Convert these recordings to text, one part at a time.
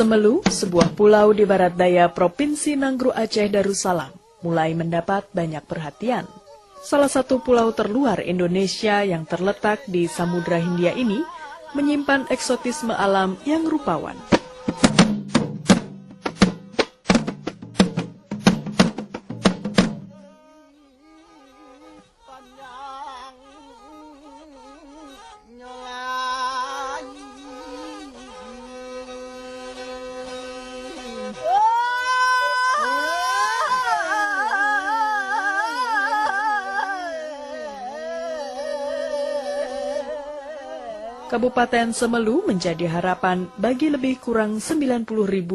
Semelu, sebuah pulau di barat daya Provinsi Nanggru Aceh Darussalam, mulai mendapat banyak perhatian. Salah satu pulau terluar Indonesia yang terletak di Samudra Hindia ini menyimpan eksotisme alam yang rupawan. Kabupaten Semelu menjadi harapan bagi lebih kurang 90.000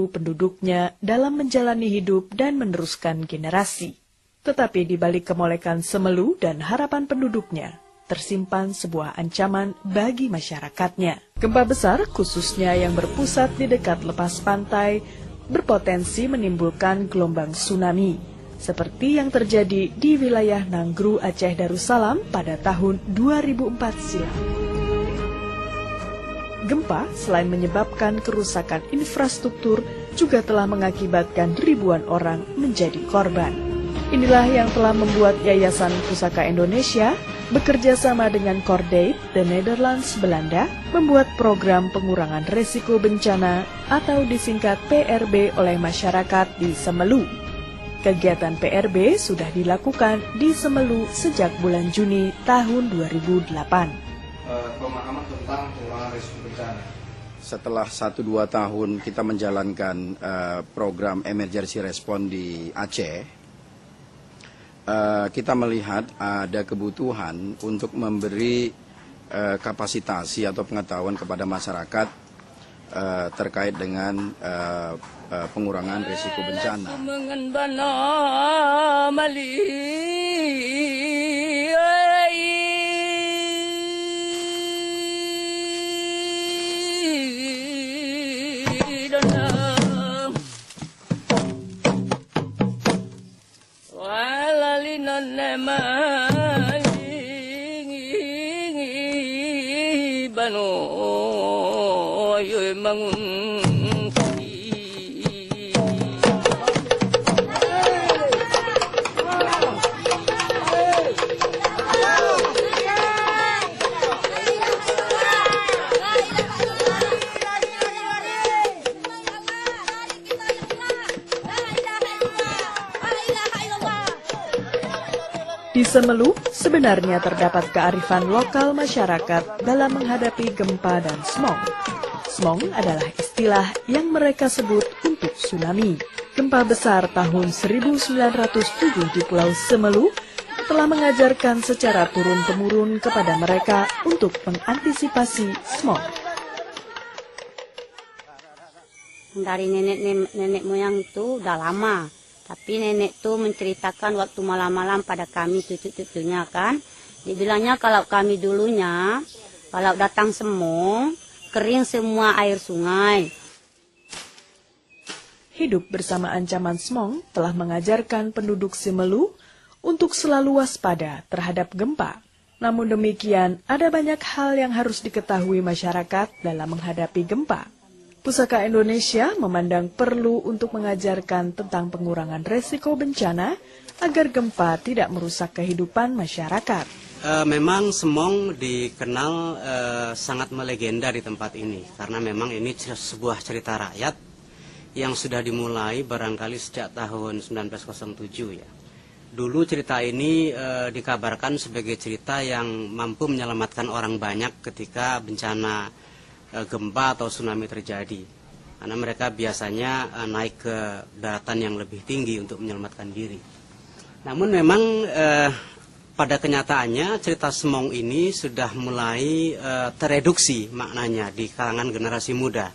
penduduknya dalam menjalani hidup dan meneruskan generasi. Tetapi di balik kemolekan Semelu dan harapan penduduknya, tersimpan sebuah ancaman bagi masyarakatnya. Gempa besar, khususnya yang berpusat di dekat lepas pantai, berpotensi menimbulkan gelombang tsunami, seperti yang terjadi di wilayah Nanggru Aceh Darussalam pada tahun 2004 silam. Gempa selain menyebabkan kerusakan infrastruktur juga telah mengakibatkan ribuan orang menjadi korban. Inilah yang telah membuat Yayasan Pusaka Indonesia bekerja sama dengan Cordate, The Netherlands, Belanda, membuat program pengurangan risiko bencana atau disingkat PRB oleh masyarakat di Semelu. Kegiatan PRB sudah dilakukan di Semelu sejak bulan Juni tahun 2008. Pemahaman tentang pengurangan risiko bencana. Setelah 1-2 tahun kita menjalankan program emergency response di Aceh, kita melihat ada kebutuhan untuk memberi kapasitasi atau pengetahuan kepada masyarakat terkait dengan pengurangan risiko bencana. Di Semelu, sebenarnya terdapat kearifan lokal masyarakat dalam menghadapi gempa dan smog. Smog adalah istilah yang mereka sebut untuk tsunami. Gempa besar tahun 1907 di Pulau Semelu telah mengajarkan secara turun-temurun kepada mereka untuk mengantisipasi smog. Dari nenek moyang itu udah lama. Tapi nenek tuh menceritakan waktu malam-malam pada kami cucu-cucunya kan. Dibilangnya kalau kami dulunya, kalau datang semua, kering semua air sungai. Hidup bersama ancaman smog telah mengajarkan penduduk Semelu untuk selalu waspada terhadap gempa. Namun demikian, ada banyak hal yang harus diketahui masyarakat dalam menghadapi gempa. Pusaka Indonesia memandang perlu untuk mengajarkan tentang pengurangan resiko bencana agar gempa tidak merusak kehidupan masyarakat. Memang Semong dikenal sangat melegenda di tempat ini karena memang ini sebuah cerita rakyat yang sudah dimulai barangkali sejak tahun 1907 ya. Dulu cerita ini dikabarkan sebagai cerita yang mampu menyelamatkan orang banyak ketika bencana gempa atau tsunami terjadi, karena mereka biasanya naik ke daratan yang lebih tinggi untuk menyelamatkan diri. Namun memang pada kenyataannya cerita Semong ini sudah mulai tereduksi maknanya di kalangan generasi muda.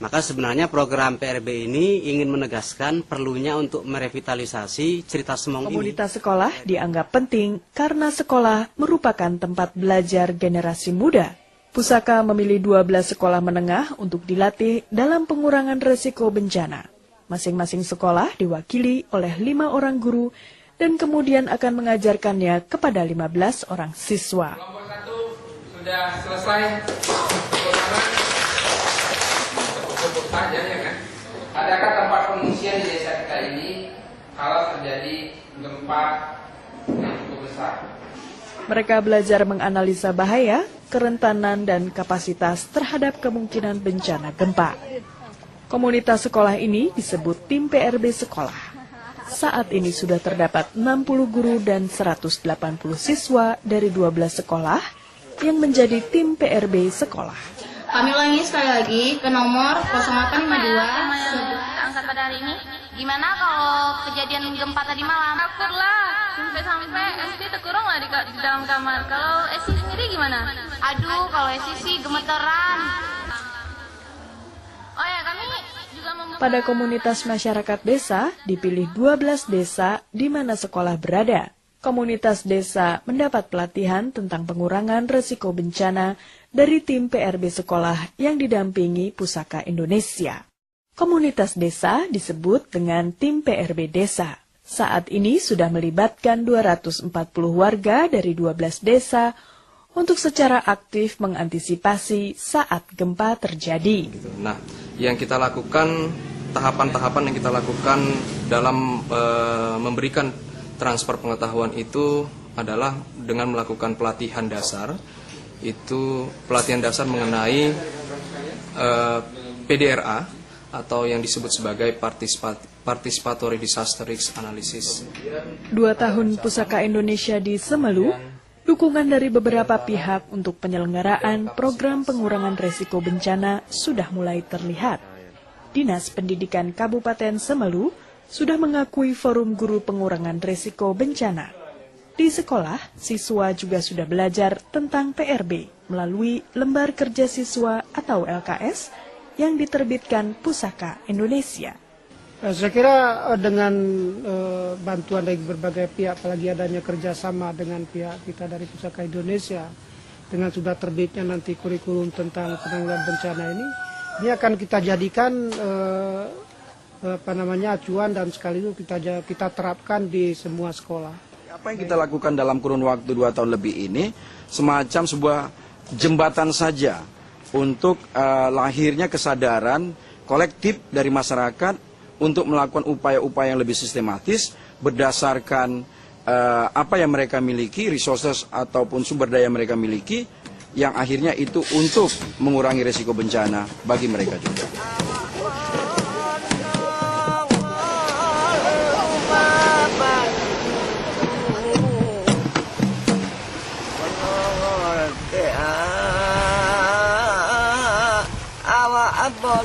Maka sebenarnya program PRB ini ingin menegaskan perlunya untuk merevitalisasi cerita Semong ini. Komunitas sekolah dianggap penting karena sekolah merupakan tempat belajar generasi muda. Pusaka memilih 12 sekolah menengah untuk dilatih dalam pengurangan risiko bencana. Masing-masing sekolah diwakili oleh 5 orang guru dan kemudian akan mengajarkannya kepada 15 orang siswa. Kelompok 1 sudah selesai. Tepuk saja ya kan. Adakah tempat pengungsian di desa kita ini kalau terjadi gempa yang cukup besar? Mereka belajar menganalisa bahaya, kerentanan, dan kapasitas terhadap kemungkinan bencana gempa. Komunitas sekolah ini disebut tim PRB Sekolah. Saat ini sudah terdapat 60 guru dan 180 siswa dari 12 sekolah yang menjadi tim PRB Sekolah. Kami ulangi sekali lagi ke nomor 0852. Angkat pada hari ini. Gimana kalau kejadian gempa tadi malam? Takutlah. Sampai Esi terkurung lah di dalam kamar. Kalau Esi sendiri gimana? Aduh, kalau Esi sih gemeteran. Oh ya, kami juga membuka... Pada komunitas masyarakat desa, dipilih 12 desa di mana sekolah berada. Komunitas desa mendapat pelatihan tentang pengurangan risiko bencana dari tim PRB Sekolah yang didampingi Pusaka Indonesia. Komunitas desa disebut dengan tim PRB Desa. Saat ini sudah melibatkan 240 warga dari 12 desa untuk secara aktif mengantisipasi saat gempa terjadi. Nah, yang kita lakukan, tahapan-tahapan yang kita lakukan dalam memberikan transfer pengetahuan itu adalah dengan melakukan pelatihan dasar. Itu pelatihan dasar mengenai PDRA atau yang disebut sebagai Participatory Disaster Risk Analysis. 2 tahun Pusaka Indonesia di Semelu, dukungan dari beberapa pihak untuk penyelenggaraan program pengurangan risiko bencana sudah mulai terlihat. Dinas Pendidikan Kabupaten Semelu sudah mengakui forum guru pengurangan risiko bencana. Di sekolah, siswa juga sudah belajar tentang PRB melalui Lembar Kerja Siswa atau LKS yang diterbitkan Pusaka Indonesia. Saya kira dengan bantuan dari berbagai pihak, apalagi adanya kerjasama dengan pihak kita dari Pusaka Indonesia, dengan sudah terbitnya nanti kurikulum tentang penanggulangan bencana ini akan kita jadikan acuan dan sekaligus kita terapkan di semua sekolah. Apa yang kita lakukan dalam kurun waktu 2 tahun lebih ini semacam sebuah jembatan saja untuk lahirnya kesadaran kolektif dari masyarakat untuk melakukan upaya-upaya yang lebih sistematis berdasarkan apa yang mereka miliki, resources ataupun sumber daya mereka miliki, yang akhirnya itu untuk mengurangi risiko bencana bagi mereka juga. Abang